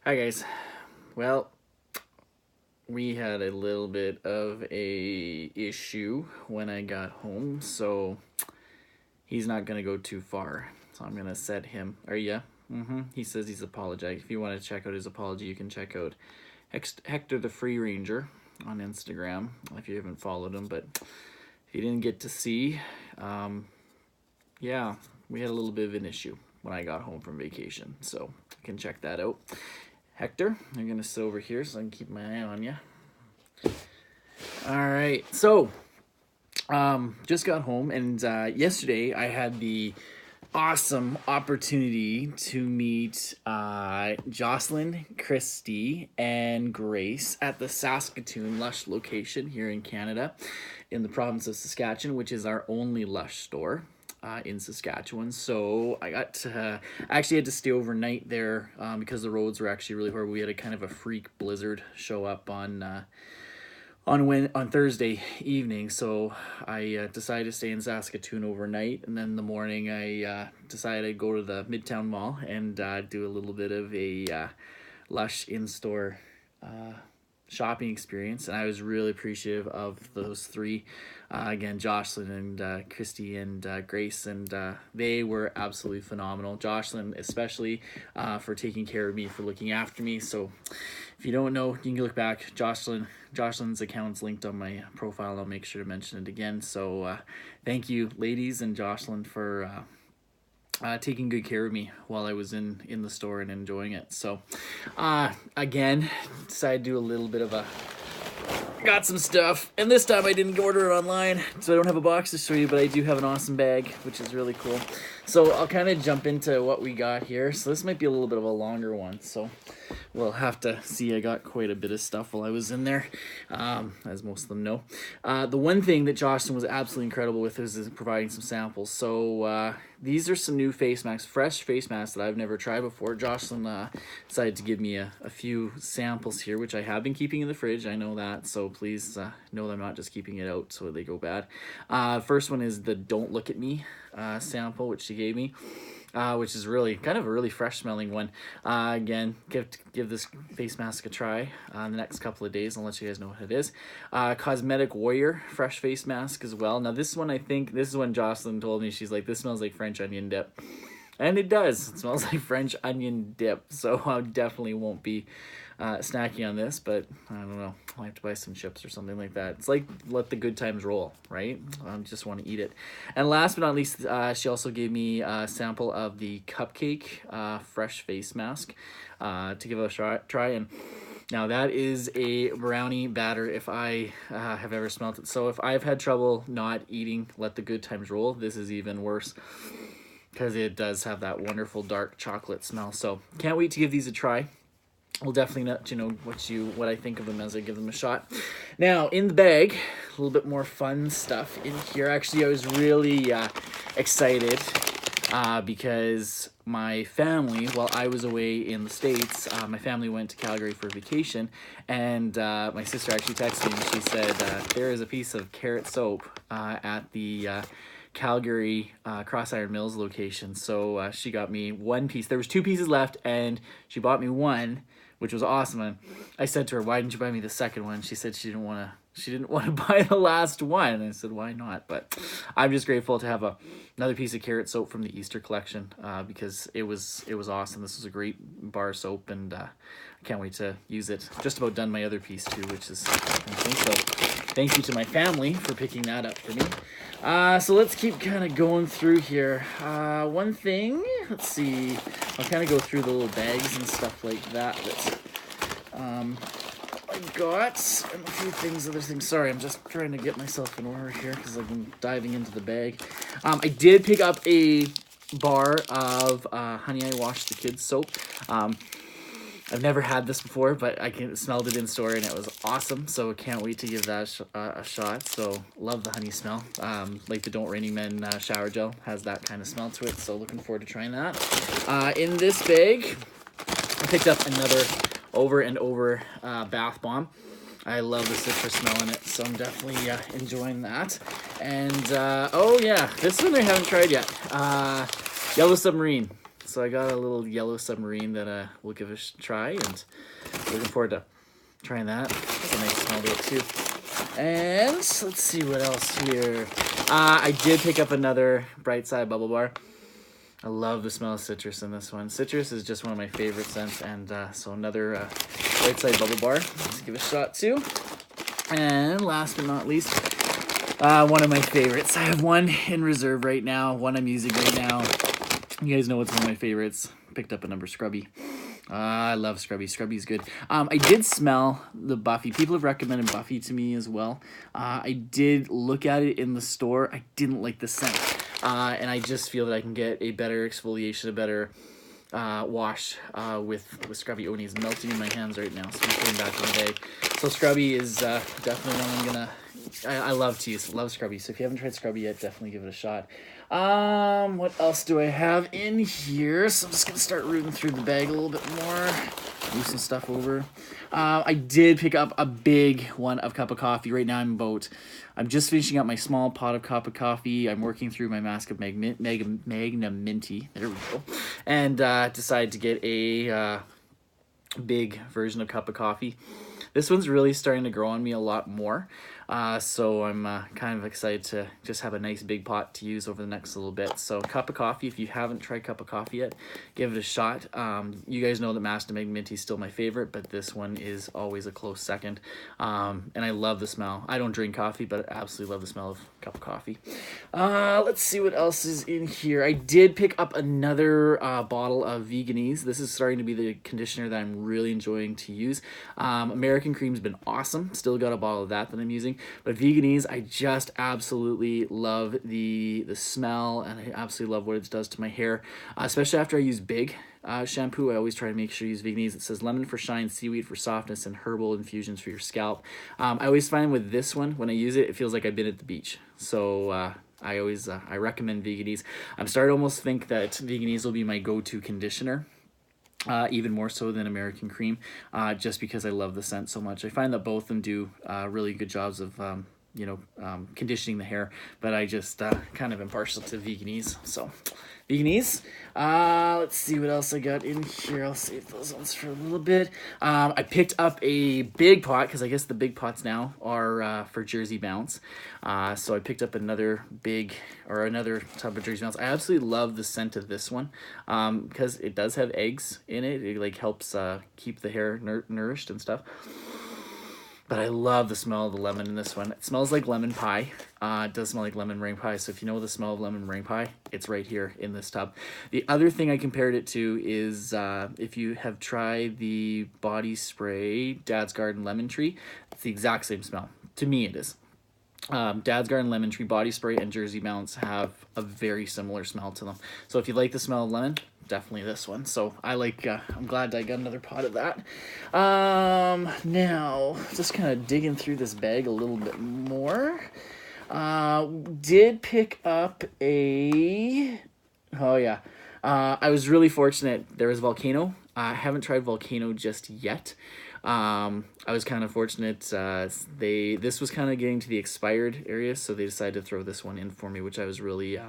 Hi guys. Well, we had a little bit of a issue when I got home, so he's not gonna go too far. So I'm gonna set him. Are ya? He says he's apologized. If you want to check out his apology, you can check out Hector the Free Ranger on Instagram if you haven't followed him. But if you didn't get to see, yeah, we had a little bit of an issue when I got home from vacation, so you can check that out. Hector, I'm gonna sit over here so I can keep my eye on you. All right, so just got home, and yesterday I had the awesome opportunity to meet Jocelyn, Christy, and Grace at the Saskatoon Lush location here in Canada, in the province of Saskatchewan, which is our only Lush store in Saskatchewan. So I actually had to stay overnight there because the roads were actually really horrible. We had a kind of a freak blizzard show up on Thursday evening, so I decided to stay in Saskatoon overnight, and then in the morning I decided I'd go to the Midtown Mall and do a little bit of a Lush in-store shopping experience, and I was really appreciative of those three. Again, Jocelyn and Christy and Grace, and they were absolutely phenomenal. Jocelyn especially for taking care of me, for looking after me. So if you don't know, you can look back. Jocelyn's account's linked on my profile. I'll make sure to mention it again. So thank you, ladies, and Jocelyn for taking good care of me while I was in the store and enjoying it. So again, decided to do a little bit of got some stuff, and this time I didn't order it online, so I don't have a box to show you, but I do have an awesome bag, which is really cool. So I'll kind of jump into what we got here. So this might be a little bit of a longer one, so we'll have to see. I got quite a bit of stuff while I was in there, as most of them know. The one thing that Jocelyn was absolutely incredible with is providing some samples. So these are some new face masks, fresh face masks that I've never tried before. Jocelyn decided to give me a few samples here, which I have been keeping in the fridge. I know that, so please know that I'm not just keeping it out so they go bad. First one is the Don't Look at Me sample, which she gave me. Which is really kind of a really fresh smelling one. Again, give this face mask a try the next couple of days. I'll let you guys know what it is. Cosmetic Warrior fresh face mask as well. Now this one, I think this is when Jocelyn told me, she's like, this smells like French onion dip. And it does. It smells like French onion dip. So I definitely won't be snacking on this, but I don't know. I'll have to buy some chips or something like that. It's like, let the good times roll, right? I just want to eat it. And last but not least, she also gave me a sample of the Cupcake fresh face mask to give it a try. And now that is a brownie batter if I have ever smelt it. So if I've had trouble not eating let the good times roll, this is even worse, because it does have that wonderful dark chocolate smell. So can't wait to give these a try. I'll definitely let you know what I think of them as I give them a shot. Now, in the bag, a little bit more fun stuff in here. Actually, I was really excited because my family, while I was away in the States, my family went to Calgary for vacation, and my sister actually texted me and she said, there is a piece of carrot soap at the Calgary Cross Iron Mills location. So she got me one piece. There was two pieces left, and she bought me one, which was awesome. And I said to her, why didn't you buy me the second one? She said she didn't want to buy the last one. And I said, why not? But I'm just grateful to have another piece of carrot soap from the Easter collection because it was awesome. This was a great bar soap, and I can't wait to use it. Just about done my other piece too, which is something. So thank you to my family for picking that up for me. So let's keep kind of going through here. One thing, let's see, I'll kind of go through the little bags and stuff like that I got, and a few other things. Sorry, I'm just trying to get myself in order here because I've been diving into the bag. I did pick up a bar of Honey I Washed the Kids soap. I've never had this before, but I smelled it in store and it was awesome. So can't wait to give that a shot. So love the honey smell. Like the Don't Raining Men shower gel has that kind of smell to it. So looking forward to trying that. In this bag, I picked up another over and over bath bomb. I love the citrus smell in it, so I'm definitely enjoying that. And oh yeah, this one I haven't tried yet. Yellow Submarine. So I got a little yellow submarine that we'll give a try, and looking forward to trying that. It's a nice smell to it too. And let's see what else here. I did pick up another Bright Side bubble bar. I love the smell of citrus in this one. Citrus is just one of my favorite scents, and so another Bright Side bubble bar. Let's give it a shot too. And last but not least, one of my favorites. I have one in reserve right now, one I'm using right now. You guys know it's one of my favorites. Picked up a number Scrubby. I love Scrubby. Scrubby's good. I did smell the Buffy. People have recommended Buffy to me as well. I did look at it in the store. I didn't like the scent. And I just feel that I can get a better exfoliation, a better wash with Scrubby. Oh, and he's melting in my hands right now, so I'm putting him back in the bag. So Scrubby is definitely one I'm gonna... I love to use. Love Scrubby. So if you haven't tried Scrubby yet, definitely give it a shot. What else do I have in here? So I'm just gonna start rooting through the bag a little bit more. Move some stuff over. I did pick up a big one of cup of coffee. Right now I'm just finishing up my small pot of cup of coffee. I'm working through my mask of Magna Minty. There we go. And decided to get a big version of cup of coffee. This one's really starting to grow on me a lot more. So I'm kind of excited to just have a nice big pot to use over the next little bit. So cup of coffee, if you haven't tried cup of coffee yet, give it a shot. You guys know that Master Meg Minty is still my favorite, but this one is always a close second. And I love the smell. I don't drink coffee, but I absolutely love the smell of cup of coffee. Let's see what else is in here. I did pick up another bottle of Veganese. This is starting to be the conditioner that I'm really enjoying to use. American Cream's been awesome. Still got a bottle of that I'm using. But Veganese, I just absolutely love the smell, and I absolutely love what it does to my hair, especially after I use Big shampoo. I always try to make sure you use Veganese. It says lemon for shine, seaweed for softness, and herbal infusions for your scalp. I always find with this one, when I use it, it feels like I've been at the beach. So I recommend Veganese. I'm starting to almost think that Veganese will be my go-to conditioner. Even more so than American Cream, just because I love the scent so much. I find that both of them do really good jobs of conditioning the hair, but I just kind of am partial to Veganese. So Veganese. Let's see what else I got in here. I'll save those ones for a little bit. I picked up a big pot, because I guess the big pots now are for Jersey Bounce. So I picked up another tub of Jersey Bounce. I absolutely love the scent of this one, because it does have eggs in it. It like helps keep the hair nourished and stuff. But I love the smell of the lemon in this one. It smells like lemon pie. It does smell like lemon meringue pie. So if you know the smell of lemon meringue pie, it's right here in this tub. The other thing I compared it to is if you have tried the body spray Dad's Garden Lemon Tree, it's the exact same smell. To me, it is. Dad's Garden Lemon Tree body spray and Jersey Bounce have a very similar smell to them. So if you like the smell of lemon, definitely this one. So I'm glad I got another pot of that. Now just kind of digging through this bag a little bit more. Did pick up I was really fortunate. There was Volcano. I haven't tried Volcano just yet. I was kind of fortunate. This was kind of getting to the expired area, so they decided to throw this one in for me, which I was really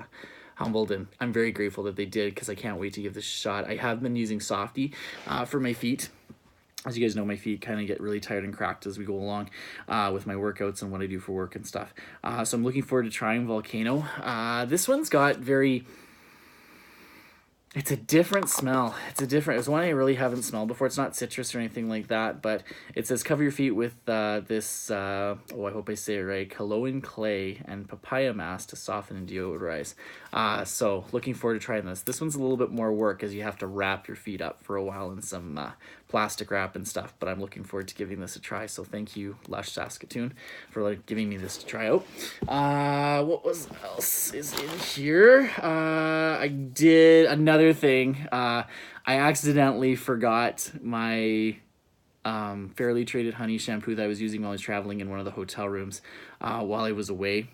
humbled, and I'm very grateful that they did, because I can't wait to give this a shot. I have been using Softy for my feet. As you guys know, my feet kind of get really tired and cracked as we go along with my workouts and what I do for work and stuff. So I'm looking forward to trying Volcano. This one's got it's a different smell. It's one I really haven't smelled before. It's not citrus or anything like that, but it says cover your feet with this, I hope I say it right, Cologne clay and papaya mask to soften and deodorize. So looking forward to trying this. This one's a little bit more work, as you have to wrap your feet up for a while in some plastic wrap and stuff, but I'm looking forward to giving this a try. So thank you, Lush Saskatoon, for giving me this to try out. What else is in here? I did another thing. I accidentally forgot my Fairly Traded Honey shampoo that I was using while I was traveling in one of the hotel rooms while I was away.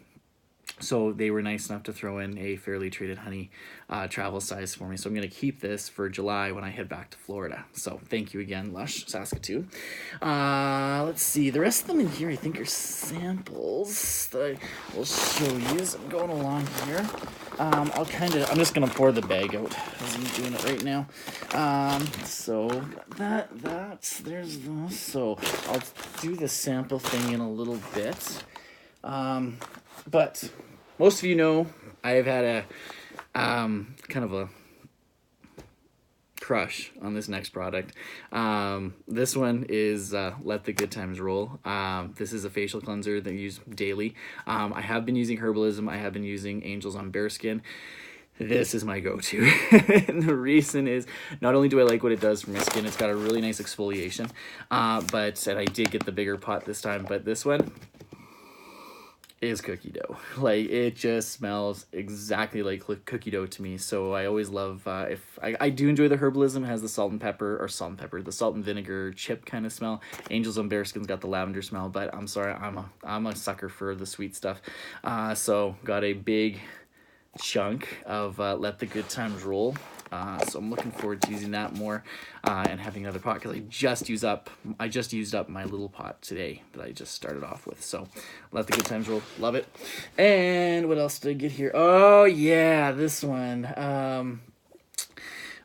So they were nice enough to throw in a fairly treated honey travel size for me. So I'm going to keep this for July when I head back to Florida. So thank you again, Lush, Saskatoon. Let's see. The rest of them in here I think are samples that I will show you as I'm going along here. I'm just going to pour the bag out as I'm doing it right now. So there's this. So I'll do the sample thing in a little bit. But most of you know I've had a kind of a crush on this next product. This one is Let the Good Times Roll. This is a facial cleanser that I use daily. I have been using Herbalism. I have been using Angels on Bearskin. This is my go-to. And the reason is, not only do I like what it does for my skin, it's got a really nice exfoliation, and I did get the bigger pot this time, but this one is cookie dough. Like, it just smells exactly like cookie dough to me. So I always love, if I do enjoy the Herbalism. It has the salt and vinegar chip kind of smell. Angels on Bearskin's got the lavender smell, but I'm sorry, I'm a sucker for the sweet stuff. So got a big chunk of Let the Good Times Roll. So I'm looking forward to using that more and having another pot, because I just used up my little pot today that I just started off with. So Let the Good Times Roll, love it. And what else did I get here? Oh yeah, this one.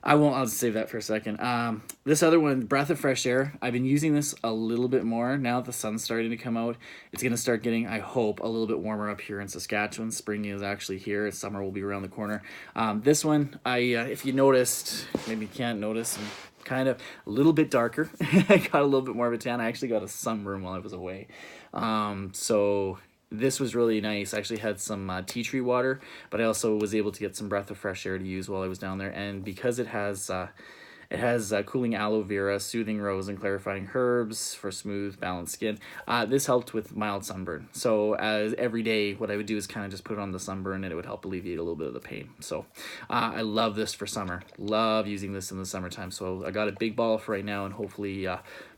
I'll save that for a second. This other one, Breath of Fresh Air. I've been using this a little bit more now that the sun's starting to come out. It's going to start getting, I hope, a little bit warmer up here in Saskatchewan. Spring is actually here. Summer will be around the corner. This one, if you noticed, maybe you can't notice, I'm kind of a little bit darker. I got a little bit more of a tan. I actually got a sunburn while I was away. So this was really nice. I actually had some tea tree water, but I also was able to get some Breath of Fresh Air to use while I was down there. And because it has cooling aloe vera, soothing rose, and clarifying herbs for smooth, balanced skin, this helped with mild sunburn. So as every day, what I would do is kind of just put it on the sunburn, and it would help alleviate a little bit of the pain. So I love this for summer. Love using this in the summertime. So I got a big bottle for right now, and hopefully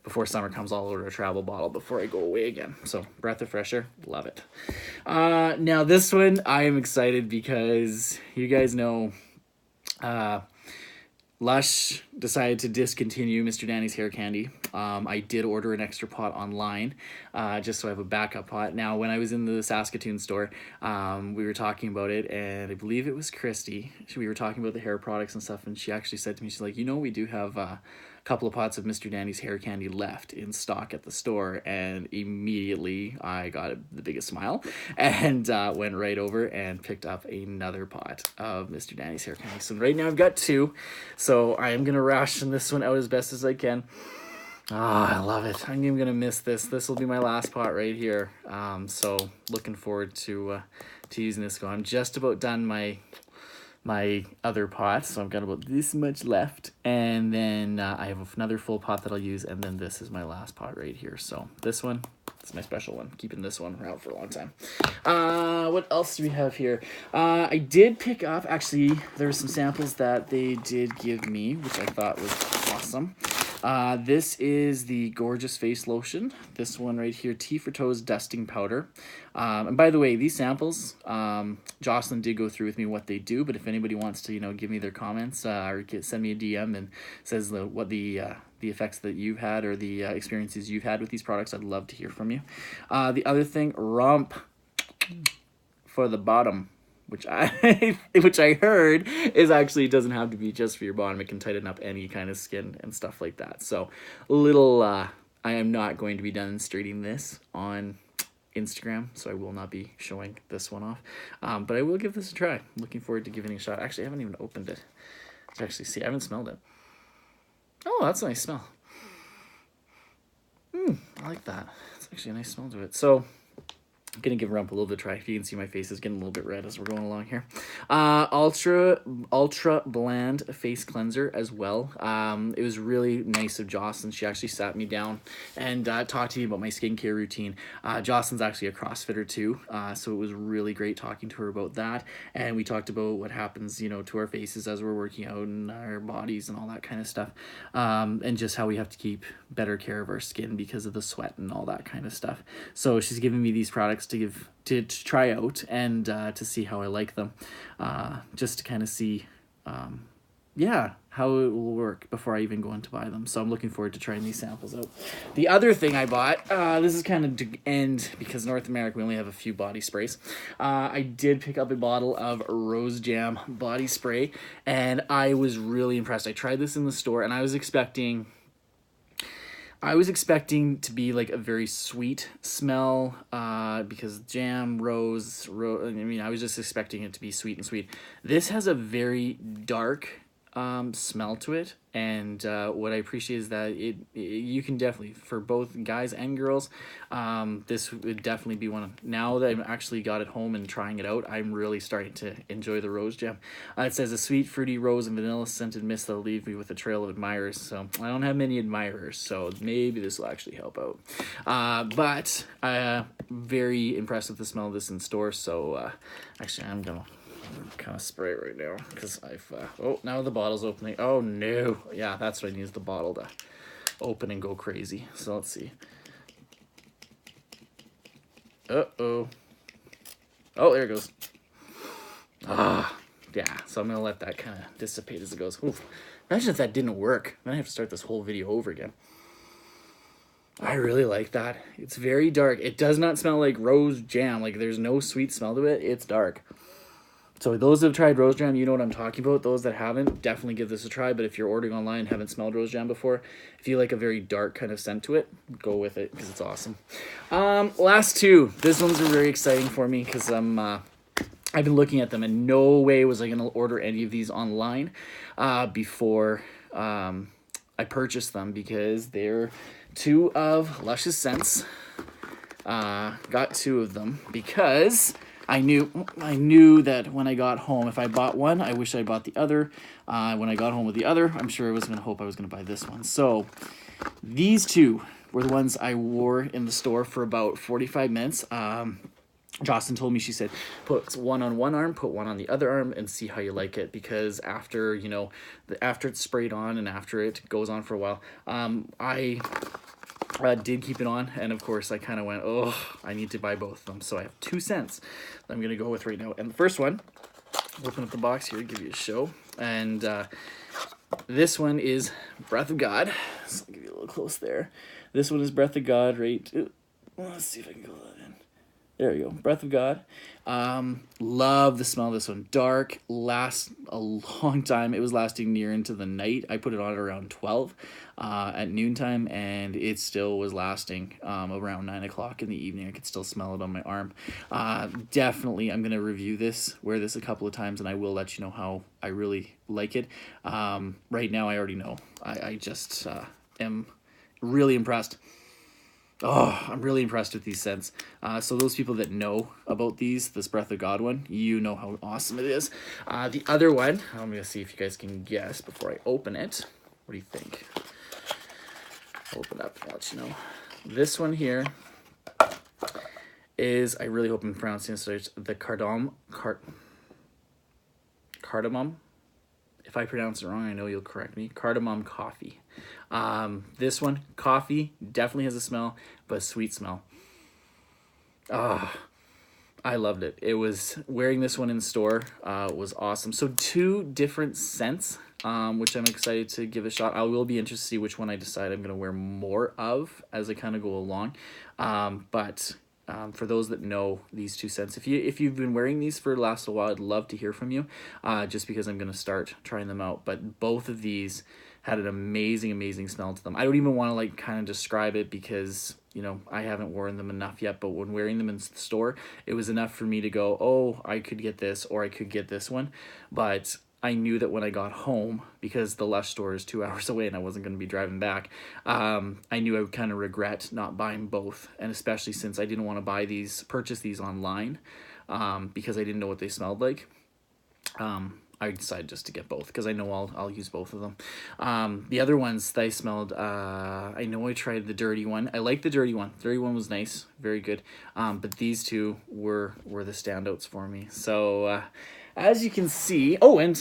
before summer comes, I'll order a travel bottle before I go away again. So Breath of Fresh Air, love it. Now this one, I am excited because you guys know Lush decided to discontinue Mr. Danny's hair candy. I did order an extra pot online, just so I have a backup pot. Now, when I was in the Saskatoon store, we were talking about it, and I believe it was Christy. We were talking about the hair products and stuff, and she actually said to me, she's like, we do have a couple of pots of Mr. Danny's hair candy left in stock at the store. And immediately I got the biggest smile and went right over and picked up another pot of Mr. Danny's hair candy. So right now I've got two, so I am gonna ration this one out as best as I can. I love it. I'm even gonna miss this. This will be my last pot right here. So looking forward to using this. I'm just about done my other pot, so I've got about this much left, and then I have another full pot that I'll use, and then this is my last pot right here. So this one, it's my special one, keeping this one around for a long time. What else do we have here? I did pick up, actually, there were some samples that they did give me, which I thought was awesome. This is the Gorgeous Face Lotion. This one right here, Tea for Toes Dusting Powder. And by the way, these samples, Jocelyn did go through with me what they do, but if anybody wants to, give me their comments or send me a DM and says what the effects that you've had or the experiences you've had with these products, I'd love to hear from you. The other thing, Romp for the bottom, which I heard is actually doesn't have to be just for your bottom. It can tighten up any kind of skin and stuff like that. So I am not going to be demonstrating this on Instagram, so I will not be showing this one off. But I will give this a try. I'm looking forward to giving it a shot. Actually, I haven't even opened it to actually see. I haven't smelled it. Oh, that's a nice smell. I like that. It's actually a nice smell to it. So I'm going to give Rump a little bit of a try. If you can see, my face is getting a little bit red as we're going along here. Ultra Bland Face Cleanser as well. It was really nice of Jocelyn. She actually sat me down and talked to me about my skincare routine. Jocelyn's actually a CrossFitter too, so it was really great talking to her about that. And we talked about what happens, to our faces as we're working out and our bodies and all that kind of stuff. And just how we have to keep better care of our skin because of the sweat and all that kind of stuff. So she's giving me these products products to try out and to see how I like them, just to kind of see yeah, how it will work before I even go in to buy them. So I'm looking forward to trying these samples out. The other thing I bought, this is kind of to end, because North America, we only have a few body sprays. I did pick up a bottle of Rose Jam body spray, and I was really impressed. I tried this in the store, and I was expecting to be like a very sweet smell, because jam, rose, I mean, I was just expecting it to be sweet and sweet. This has a very dark smell to it, and what I appreciate is that you can definitely, for both guys and girls, this would definitely be one of, now that I've actually got it home and trying it out, I'm really starting to enjoy the Rose Jam. It says a sweet, fruity, rose, and vanilla scented mist that'll leave me with a trail of admirers. So I don't have many admirers, so maybe this will actually help out. But very impressed with the smell of this in store. So actually, I'm gonna kind of spray it right now, because I've oh, now the bottle's opening. Oh no, yeah, that's what I need, is the bottle to open and go crazy. So let's see. Oh, there it goes. Yeah, so I'm gonna let that kind of dissipate as it goes. Oof. Imagine if that didn't work, then I have to start this whole video over again. I really like that. It's very dark. It does not smell like rose jam. Like, there's no sweet smell to it. It's dark. So those that have tried Rose Jam, you know what I'm talking about. Those that haven't, definitely give this a try. But if you're ordering online and haven't smelled Rose Jam before, if you like a very dark kind of scent to it, go with it, because it's awesome. Last two. This one's very exciting for me, because I've been looking at them, and no way was I going to order any of these online before I purchased them, because they're two of Lush's scents. Got two of them because I knew that when I got home, if I bought one, I wish I bought the other. When I got home with the other, I'm sure I was going to hope I was going to buy this one. So these two were the ones I wore in the store for about 45 minutes. Jocelyn told me, she said, put one on one arm, put one on the other arm, and see how you like it. Because after, you know, after it's sprayed on and after it goes on for a while, I did keep it on, and of course I kind of went, oh, I need to buy both of them. So I have 2 scents that I'm going to go with right now. And the first one, open up the box here, give you a show. And this one is Breath of God. So I'll give you a little close there. This one is Breath of God, right? Let's see if I can go that in. There we go, Breath of God. Love the smell of this one. Dark, lasts a long time. It was lasting near into the night. I put it on at around 12 at noontime, and it still was lasting around 9 o'clock in the evening. I could still smell it on my arm. Definitely, I'm going to review this, wear this a couple of times, and I will let you know how I really like it. Right now, I already know. I just am really impressed. Oh, I'm really impressed with these scents. So those people that know about this Breath of God one, you know how awesome it is. The other one, I'm going to see if you guys can guess before I open it. What do you think? Open up and I'll let you know. This one here is, I really hope I'm pronouncing this right, the cardamom. If I pronounce it wrong, I know you'll correct me. Cardamom coffee. This one, coffee, definitely has a smell, but a sweet smell. I loved it. It was, wearing this one in store was awesome. So 2 different scents, which I'm excited to give a shot. I will be interested to see which one I decide I'm going to wear more of as I kind of go along. But for those that know these 2 scents, if you've been wearing these for the last while, I'd love to hear from you, just because I'm going to start trying them out. But both of these had an amazing smell to them. I don't even want to like kind of describe it, because, you know, I haven't worn them enough yet, but when wearing them in the store, it was enough for me to go, oh, I could get this, or I could get this one. But I knew that when I got home, because the Lush store is 2 hours away and I wasn't going to be driving back, I knew I would kind of regret not buying both. And especially since I didn't want to purchase these online, because I didn't know what they smelled like. I decided just to get both, because I know I'll use both of them. The other ones that I smelled, I know I tried the dirty one. I like the dirty one. The dirty one was nice, very good. But these 2 were the standouts for me. So as you can see, oh, and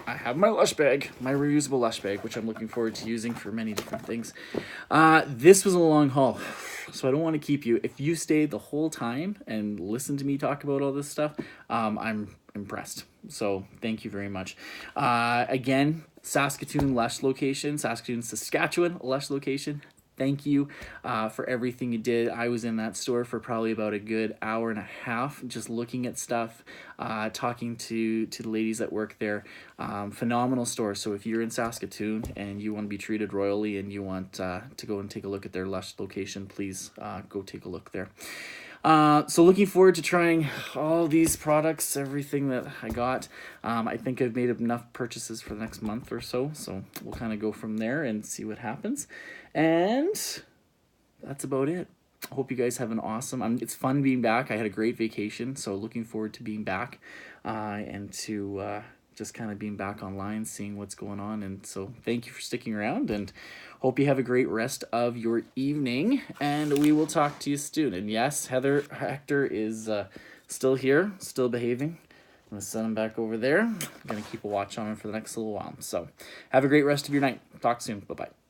I have my Lush bag, my reusable Lush bag, which I'm looking forward to using for many different things. This was a long haul, so I don't want to keep you. If you stayed the whole time and listened to me talk about all this stuff, I'm impressed. So thank you very much. Again, Saskatoon Lush location, Saskatoon, Saskatchewan Lush location. Thank you for everything you did. I was in that store for probably about a good hour and a half, just looking at stuff, talking to the ladies that work there. Phenomenal store. So if you're in Saskatoon and you want to be treated royally and you want to go and take a look at their Lush location, please go take a look there. So looking forward to trying all these products, everything that I got. I think I've made enough purchases for the next month or so we'll kind of go from there and see what happens. And that's about it. I hope you guys have an awesome, it's fun being back. I had a great vacation, so looking forward to being back and to just kind of being back online, seeing what's going on. And so thank you for sticking around, and hope you have a great rest of your evening, and we will talk to you soon. And yes, Hector is still here, still behaving. I'm going to send him back over there. I'm going to keep a watch on him for the next little while. So have a great rest of your night. Talk soon. Bye-bye.